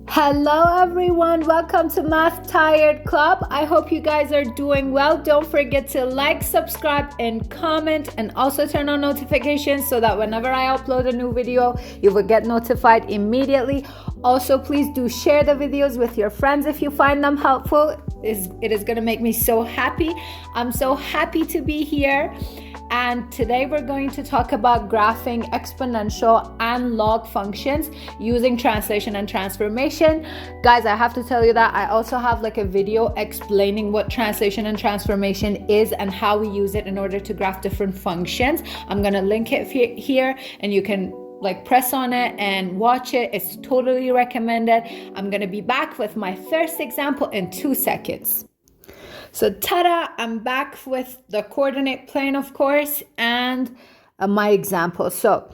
Hello everyone, welcome to Math Tired Club. I hope you guys are doing well. Don't forget to like, subscribe, and comment, and also turn on notifications so that whenever I upload a new video, you will get notified immediately. Also, please do share the videos with your friends if you find them helpful. It is going to make me so happy. I'm so happy to be here. And today we're going to talk about graphing exponential and log functions using translation and transformation. Guys, I have to tell you that I also have like a video explaining what translation and transformation is and how we use it in order to graph different functions. I'm going to link it here and you can like press on it and watch it. It's totally recommended. I'm going to be back with my first example in 2 seconds. So ta-da, I'm back with the coordinate plane, of course, and my example. So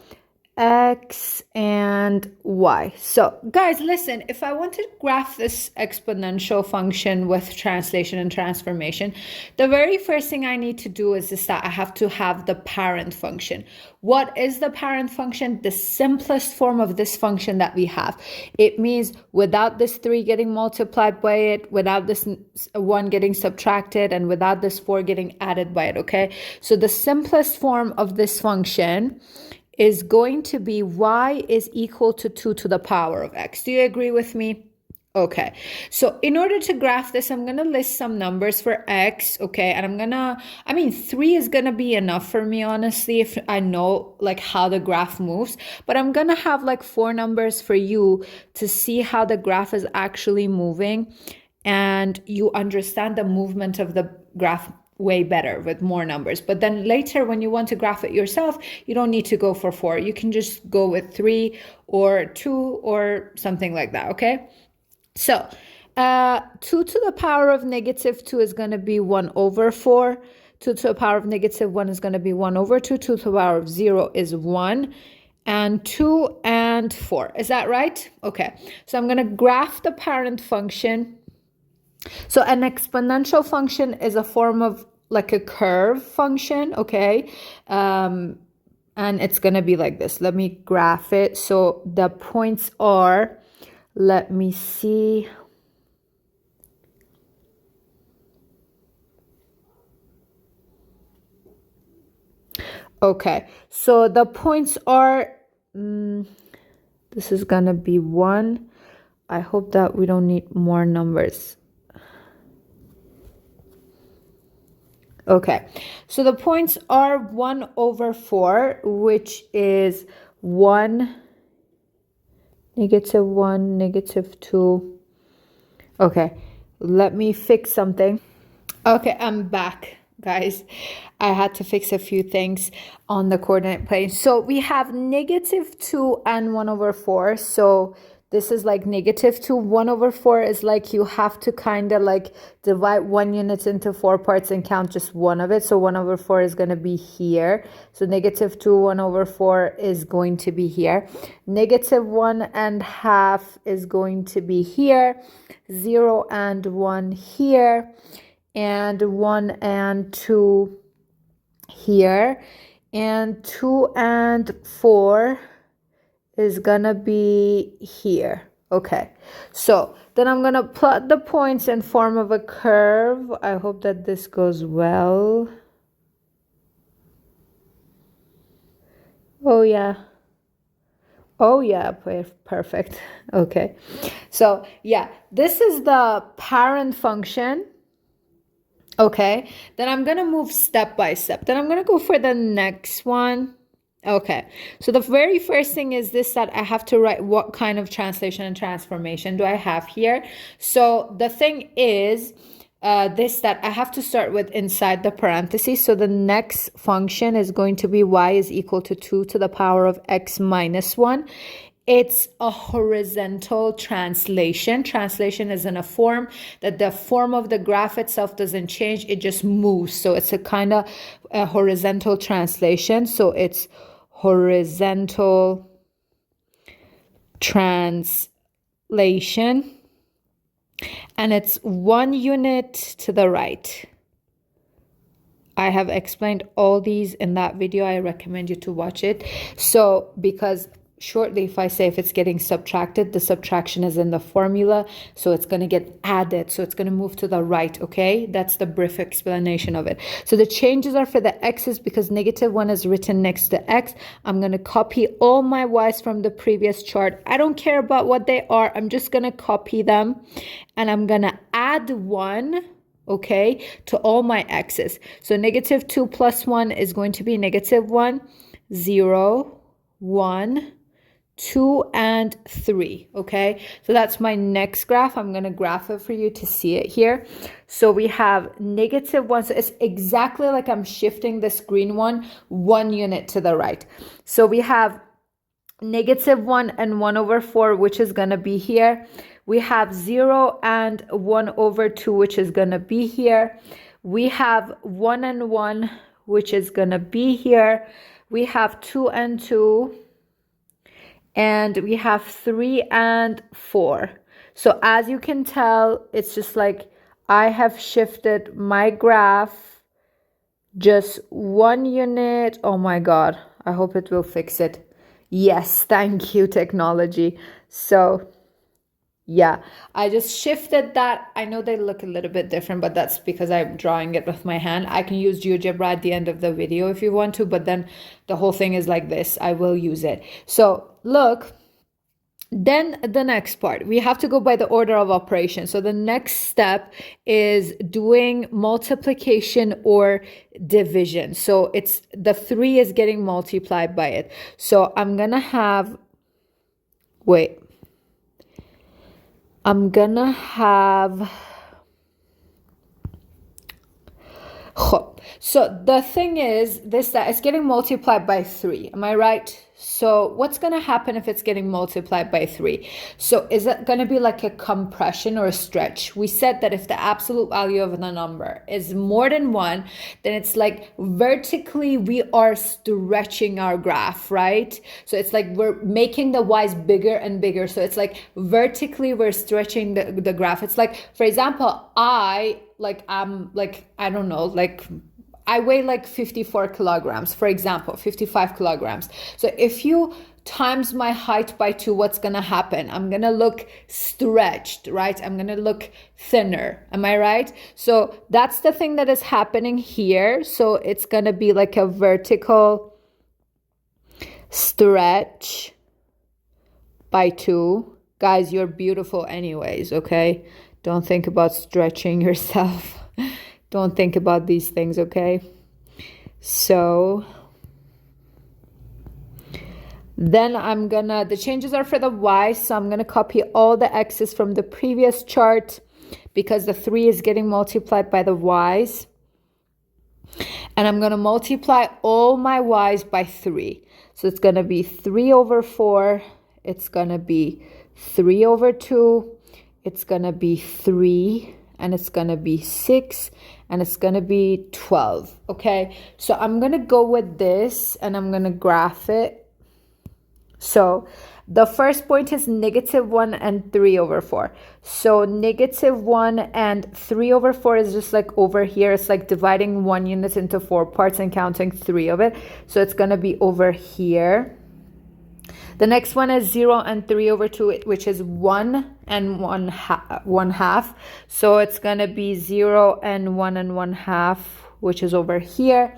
X and Y. So guys, listen, if I want to graph this exponential function with translation and transformation, the very first thing I need to do is that I have to have the parent function. What is the parent function? The simplest form of this function that we have. It means without this 3 getting multiplied by it, without this 1 getting subtracted, and without this 4 getting added by it, okay? So the simplest form of this function is going to be y is equal to 2 to the power of x. Do you agree with me? Okay, so in order to graph this, I'm going to list some numbers for x, okay? And 3 is going to be enough for me, honestly, if I know like how the graph moves. But I'm going to have like 4 numbers for you to see how the graph is actually moving. And you understand the movement of the graph way better with more numbers. But then later when you want to graph it yourself, you don't need to go for 4. You can just go with 3 or 2 or something like that, okay? So 2 to the power of negative 2 is going to be 1 over 4. 2 to the power of negative 1 is going to be 1 over 2. 2 to the power of 0 is 1. And 2 and 4. Is that right? Okay. So I'm going to graph the parent function. So an exponential function is a form of like a curve function, okay? And it's going to be like this. Let me graph it. So the points are, let me see. Okay, so the points are, this is going to be 1. I hope that we don't need more numbers. Okay, so the points are 1 over 4, which is 1, negative 1, negative 2. Okay, let me fix something. Okay, I'm back, guys. I had to fix a few things on the coordinate plane. So we have negative 2 and 1 over 4. So this is like negative 2. 1 over 4 is like you have to kind of like divide 1 unit into 4 parts and count just one of it. So 1 over 4 is going to be here. So negative 2, 1 over 4 is going to be here. Negative 1 and half is going to be here. 0 and 1 here. And 1 and 2 here. And 2 and 4 is gonna be here. Okay, so then I'm gonna plot the points in form of a curve. I hope that this goes well. Oh yeah, perfect. Okay, so yeah, this is the parent function. Okay, then I'm gonna move step by step. Then I'm gonna go for the next one. Okay, so the very first thing is this, that I have to write what kind of translation and transformation do I have here. So the thing is that I have to start with inside the parentheses. So the next function is going to be y is equal to 2 to the power of x minus 1. It's a horizontal translation. Translation is in a form that the form of the graph itself doesn't change. It just moves. So it's a kind of a horizontal translation. So it's horizontal translation. And it's 1 unit to the right. I have explained all these in that video. I recommend you to watch it. So because shortly, if I say if it's getting subtracted, the subtraction is in the formula, so it's going to get added, so it's going to move to the right, okay? That's the brief explanation of it. So the changes are for the x's because -1 is written next to x. I'm going to copy all my y's from the previous chart. I don't care about what they are. I'm just going to copy them, and I'm going to add 1, okay, to all my x's. So -2 plus 1 is going to be -1, 0, 1, 2, and 3, okay? So that's my next graph. I'm going to graph it for you to see it here. So we have -1, so it's exactly like I'm shifting this green one unit to the right. So we have -1 and 1 over 4, which is going to be here. We have 0 and 1 over 2, which is going to be here. We have 1 and 1, which is going to be here. We have 2 and 2. And we have 3 and 4. So as you can tell, it's just like I have shifted my graph just 1 unit. Oh my God, I hope it will fix it. Yes, thank you, technology. So yeah, I just shifted that. I know they look a little bit different, but that's because I'm drawing it with my hand. I can use GeoGebra at the end of the video if you want to, but then the whole thing is like this. I will use it. So look, then the next part, we have to go by the order of operation. So the next step is doing multiplication or division. So it's the 3 is getting multiplied by it. So I'm gonna have, wait. I'm gonna have, so the thing is that it's getting multiplied by 3. Am I right? So what's going to happen if it's getting multiplied by 3? So is it going to be like a compression or a stretch? We said that if the absolute value of the number is more than 1, then it's like vertically we are stretching our graph, right? So it's like we're making the y's bigger and bigger. So it's like vertically we're stretching the graph. It's like, for example, I don't know, like I weigh like 54 kilograms, for example, 55 kilograms. So if you times my height by 2, what's going to happen? I'm going to look stretched, right? I'm going to look thinner. Am I right? So that's the thing that is happening here. So it's going to be like a vertical stretch by 2. Guys, you're beautiful anyways, okay? Don't think about stretching yourself. Don't think about these things, okay? So then the changes are for the y, so I'm gonna copy all the x's from the previous chart because the 3 is getting multiplied by the y's. And I'm gonna multiply all my y's by 3. So it's gonna be 3 over 4, it's gonna be 3 over 2, it's gonna be 3, and it's gonna be 6, and it's gonna be 12, okay? So I'm gonna go with this, and I'm gonna graph it. So the first point is -1 and 3 over 4. So -1 and 3 over 4 is just like over here. It's like dividing 1 unit into 4 parts and counting 3 of it. So it's gonna be over here. The next one is 0 and 3 over 2, which is 1 and 1 half. So it's going to be 0 and 1 half, which is over here.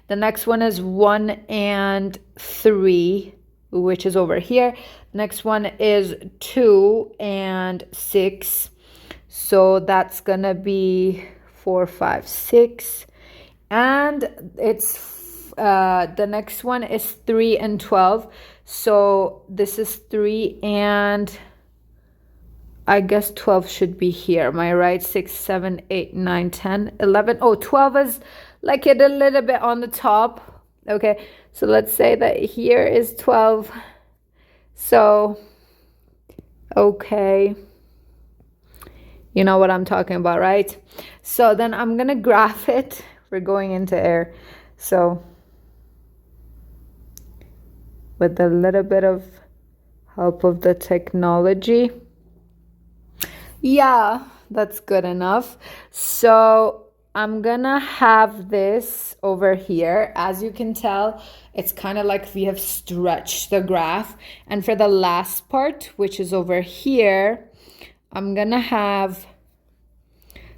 The next one is 1 and 3, which is over here. The next one is 2 and 6. So that's going to be 4, 5, 6. And it's the next one is 3 and 12. So this is 3 and I guess 12 should be here. Am I right? 6, 7, 8, 9, 10, 11. Oh, 12 is like it a little bit on the top. Okay, so let's say that here is 12. So, okay. You know what I'm talking about, right? So then I'm going to graph it. We're going into air. So with a little bit of help of the technology. Yeah, that's good enough. So I'm gonna have this over here. As you can tell, it's kind of like we have stretched the graph. And for the last part, which is over here, I'm gonna have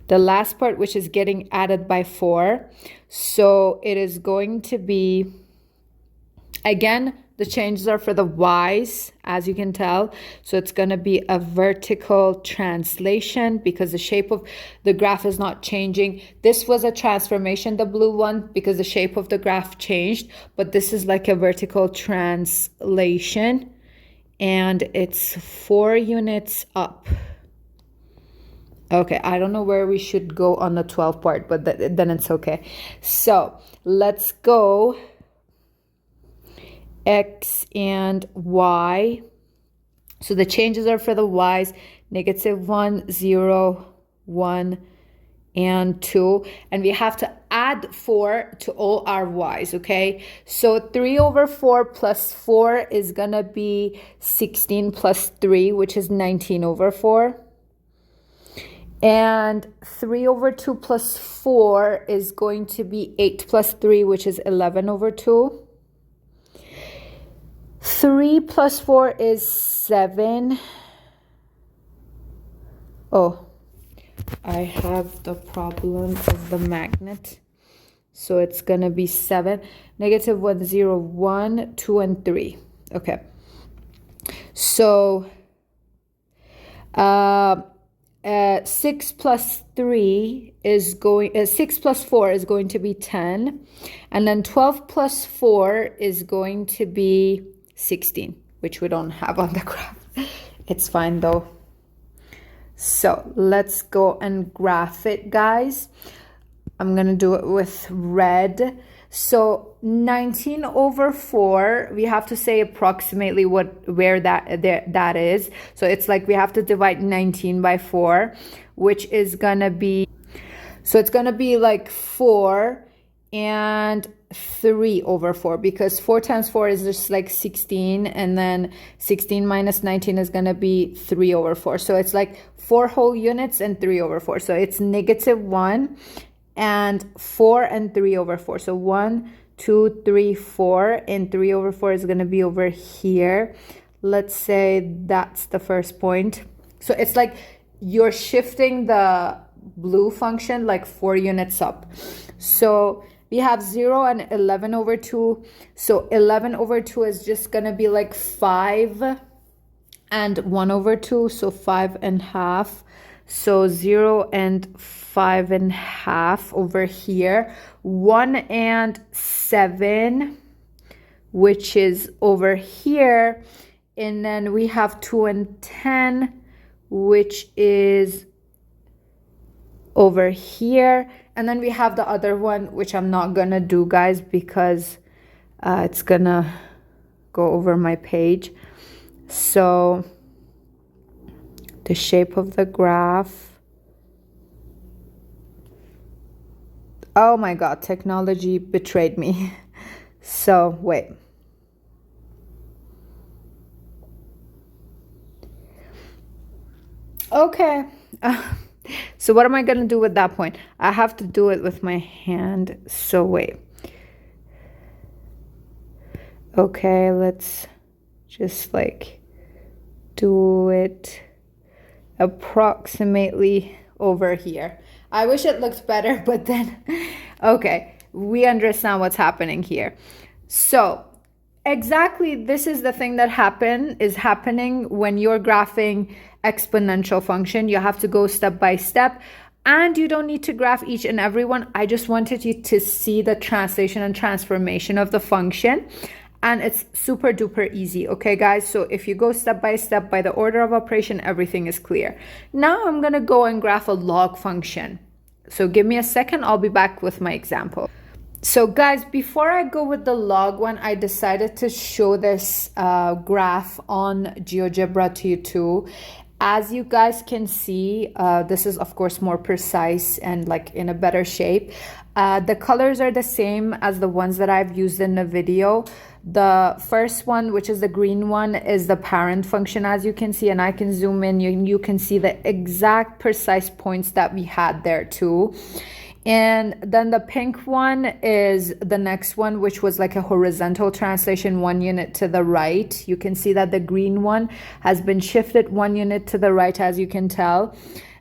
the last part, which is getting added by 4. So it is going to be, again, the changes are for the y's, as you can tell. So it's going to be a vertical translation because the shape of the graph is not changing. This was a transformation, the blue one, because the shape of the graph changed. But this is like a vertical translation. And it's 4 units up. Okay, I don't know where we should go on the 12 part, but then it's okay. So let's go x and y. So the changes are for the y's, -1, 0, 1, and 2. And we have to add 4 to all our y's, okay? So 3/4 plus 4 is going to be 16 plus 3, which is 19/4. And 3/2 plus 4 is going to be 8 plus 3, which is 11/2. 3 plus 4 is 7. Oh, I have the problem of the magnet. So it's going to be 7. -1, 0, 1, 2, and 3. Okay. So 6 plus 3 is going 6 plus 4 is going to be 10, and then 12 plus 4 is going to be 16, which we don't have on the graph. It's fine though. So let's go and graph it, guys. I'm gonna do it with red. So 19/4, we have to say approximately where that is. So it's like we have to divide 19 by 4, which is gonna be, so it's gonna be like 4 and 3/4, because 4 times 4 is just like 16, and then 16 minus 19 is gonna be 3/4. So it's like 4 whole units and 3/4. So it's -1 and 4 and 3/4. So 1, 2, 3, 4, and 3/4 is going to be over here. Let's say that's the first point. So it's like you're shifting the blue function like 4 units up. So we have 0 and 11/2. So 11/2 is just going to be like 5 and 1/2. So 5.5. So 0 and 5.5 over here. 1 and 7, which is over here. And then we have 2 and 10, which is over here. And then we have the other one, which I'm not gonna do, guys, because it's gonna go over my page. So the shape of the graph. Oh my God, technology betrayed me. So wait. Okay. So what am I going to do with that point? I have to do it with my hand. So wait. Okay, let's just like do it approximately over here. I wish it looked better, but then, okay, we understand what's happening here. So exactly, this is the thing that is happening when you're graphing exponential function. You have to go step by step, and you don't need to graph each and every one. I just wanted you to see the translation and transformation of the function. And it's super duper easy, okay, guys? So if you go step by step by the order of operation, everything is clear. Now I'm gonna go and graph a log function. So give me a second, I'll be back with my example. So guys, before I go with the log one, I decided to show this graph on GeoGebra to you too. As you guys can see, this is of course more precise and like in a better shape. The colors are the same as the ones that I've used in the video. The first one, which is the green one, is the parent function, as you can see, and I can zoom in. You can see the exact precise points that we had there too. And then the pink one is the next one, which was like a horizontal translation 1 unit to the right. You can see that the green one has been shifted 1 unit to the right, as you can tell.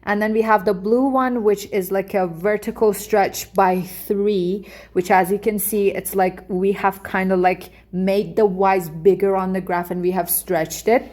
And then we have the blue one, which is like a vertical stretch by 3, which, as you can see, it's like we have kind of like made the y's bigger on the graph and we have stretched it.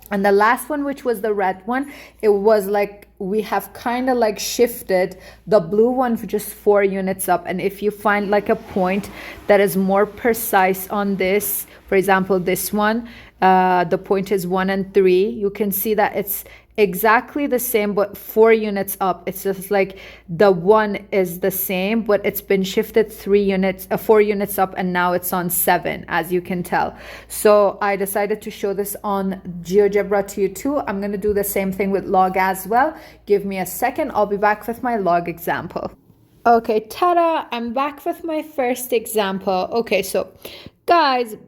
And the last one, which was the red one, it was like we have kind of like shifted the blue one for just 4 units up. And if you find like a point that is more precise on this, for example, this one, the point is 1 and 3, you can see that it's exactly the same but 4 units up. It's just like the one is the same but it's been shifted 4 units up, and now it's on 7, as you can tell. So I decided to show this on GeoGebra to you too. I'm going to do the same thing with log as well. Give me a second, I'll be back with my log example. Okay, ta-da, I'm back with my first example. Okay, so guys,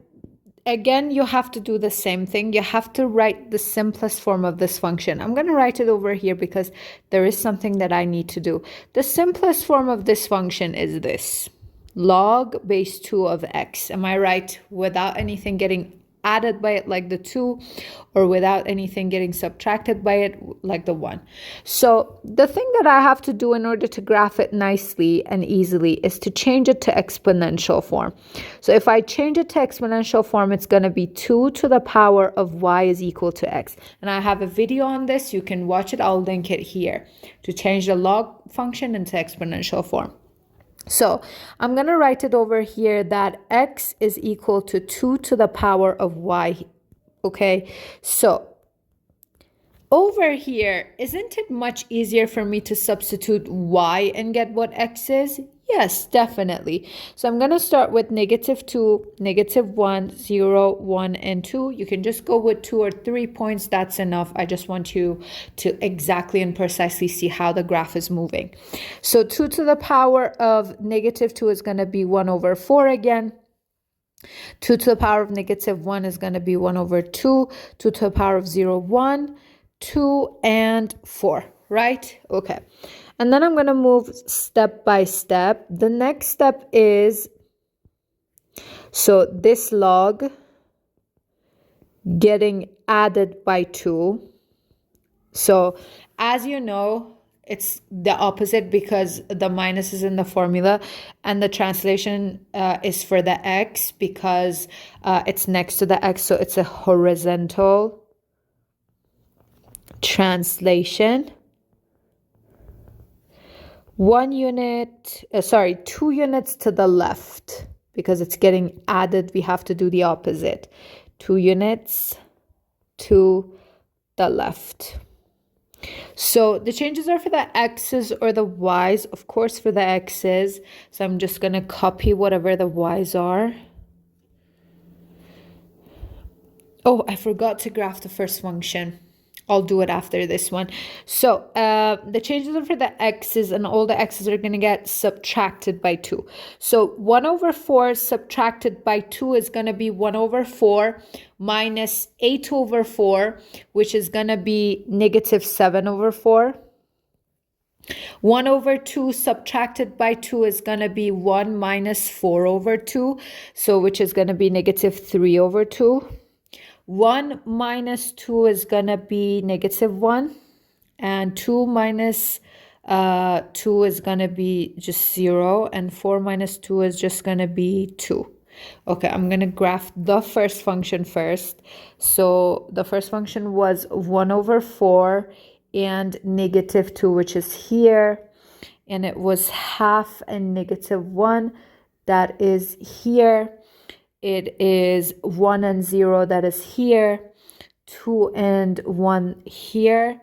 again, you have to do the same thing. You have to write the simplest form of this function. I'm going to write it over here because there is something that I need to do. The simplest form of this function is this: log base 2 of x. Am I right? Without anything getting added by it like the 2, or without anything getting subtracted by it like the 1. So the thing that I have to do in order to graph it nicely and easily is to change it to exponential form. So if I change it to exponential form, it's going to be 2 to the power of y is equal to x. And I have a video on this. You can watch it. I'll link it here, to change the log function into exponential form. So I'm going to write it over here that x is equal to 2 to the power of y. Okay, so over here, isn't it much easier for me to substitute y and get what x is? Yes, definitely. So I'm going to start with -2, -1, 0, 1, and 2. You can just go with 2 or 3 points. That's enough. I just want you to exactly and precisely see how the graph is moving. So 2 to the power of -2 is going to be 1 over 4 again. 2 to the power of -1 is going to be 1 over 2. 2 to the power of 0, 1, 2, and 4, right? Okay. And then I'm going to move step by step. The next step is, so this log getting added by 2. So as you know, it's the opposite because the minus is in the formula, and the translation is for the x because it's next to the x. So it's a horizontal translation. 2 units to the left, because it's getting added, we have to do the opposite. 2 units to the left. So the changes are for the x's or the y's, of course for the x's. So I'm just going to copy whatever the y's are. Oh, I forgot to graph the first function. I'll do it after this one. So the changes are for the x's, and all the x's are going to get subtracted by 2. So 1 over 4 subtracted by 2 is going to be 1 over 4 minus 8 over 4, which is going to be -7 over 4. 1 over 2 subtracted by 2 is going to be 1 minus 4 over 2, so which is going to be -3 over 2. 1 minus 2 is going to be -1, and 2 minus 2 is going to be just 0, and 4 minus 2 is just going to be 2. Okay, I'm going to graph the first function first. So the first function was 1 over 4 and -2, which is here, and it was half and -1, that is here. It is 1 and 0, that is here, 2 and 1 here,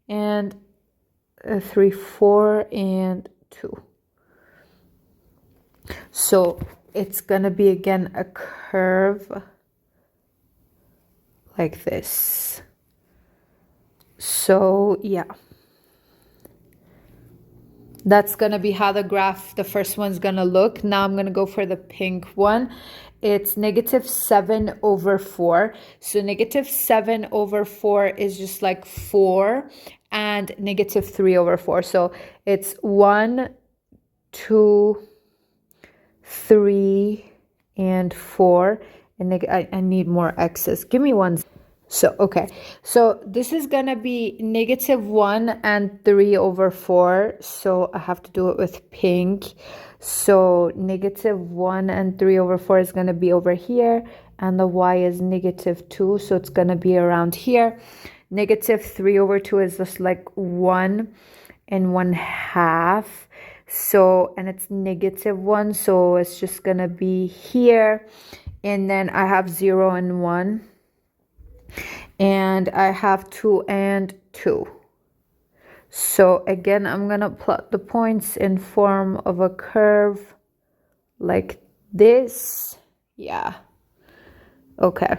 and 3, 4, and 2. So it's going to be again a curve like this. So yeah, that's going to be how the graph, the first one's going to look. Now I'm going to go for the pink one. It's -7 over 4. So -7 over 4 is just like 4 and -3 over 4. So it's 1, 2, 3, and 4. And I need more x's. Give me one. So, okay. So this is going to be -1 and 3 over 4. So I have to do it with pink. So -1 and 3 over 4 is going to be over here. And the y is -2. So it's going to be around here. -3 over 2 is just like 1 and 1/2. So, and it's -1. So it's just going to be here. And then I have 0 and 1. And I have 2 and 2. So again, I'm going to plot the points in form of a curve like this. Yeah. Okay.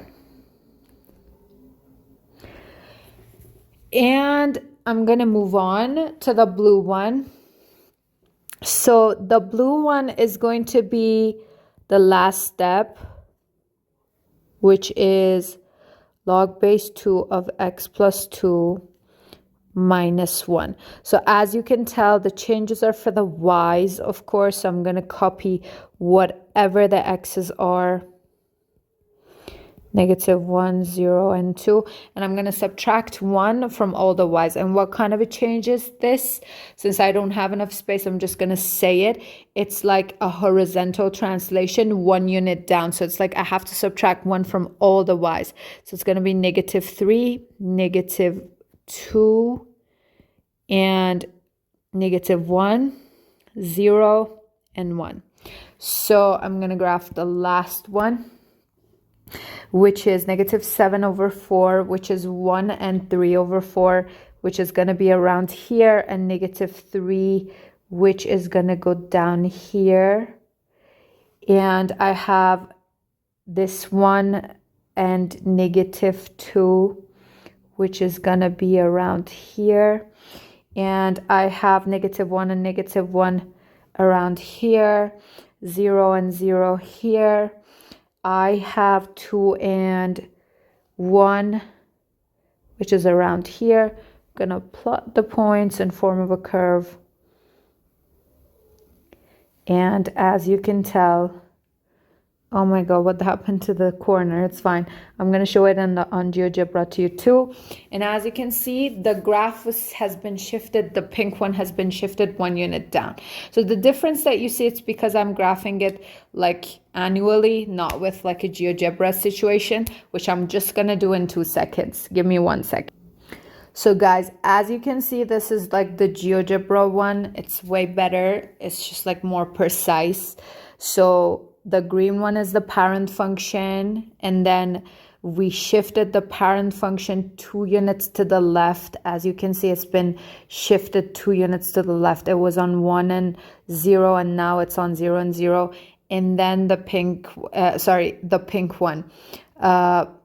And I'm going to move on to the blue one. So the blue one is going to be the last step, which is log base 2 of x plus 2 minus 1. So as you can tell, the changes are for the y's, of course. So I'm going to copy whatever the x's are. -1, 0, and 2. And I'm going to subtract 1 from all the y's. And what kind of a change is this? Since I don't have enough space, I'm just going to say it. It's like a horizontal translation, 1 unit down. So it's like I have to subtract 1 from all the y's. So it's going to be -3, -2, and -1, 0, and 1. So I'm going to graph the last one, which is -7 over 4, which is 1 and 3 over 4, which is going to be around here, and -3, which is going to go down here. And I have this one and -2, which is going to be around here. And I have -1 and -1 around here, 0 and 0 here. I have 2 and 1, which is around here. I'm going to plot the points in form of a curve. And as you can tell, oh my God, what happened to the corner? It's fine. I'm going to show it on GeoGebra to you too. And as you can see, the graph has been shifted. The pink one has been shifted 1 unit down. So the difference that you see, it's because I'm graphing it like annually, not with like a GeoGebra situation, which I'm just going to do in 2 seconds. Give me 1 second. So guys, as you can see, this is like the GeoGebra one. It's way better. It's just like more precise. So the green one is the parent function, and then we shifted the parent function 2 units to the left. As you can see, it's been shifted 2 units to the left. It was on 1 and 0, and now it's on 0 and 0. And then the pink, the pink one.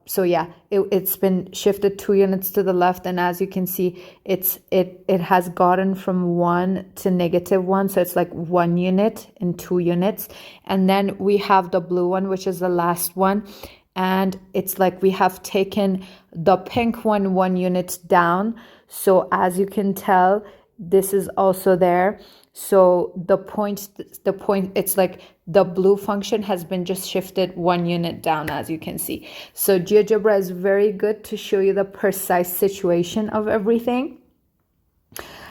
So yeah, it's been shifted 2 units to the left, and as you can see, it has gotten from 1 to -1, so it's like 1 unit and 2 units. And then we have the blue one, which is the last one, and it's like we have taken the pink one 1 unit down. So as you can tell, this is also there. So the point, it's like the blue function has been just shifted 1 unit down, as you can see. So GeoGebra is very good to show you the precise situation of everything.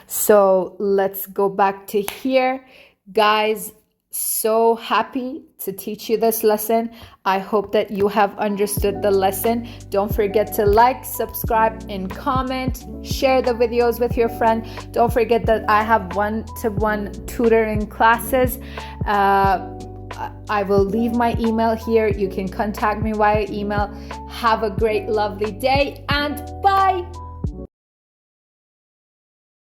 So let's go back to here. Guys, so happy to teach you this lesson. I hope that you have understood the lesson. Don't forget to like, subscribe, and comment. Share the videos with your friend. Don't forget that I have one-to-one tutoring classes. I will leave my email here. You can contact me via email. Have a great, lovely day, and bye.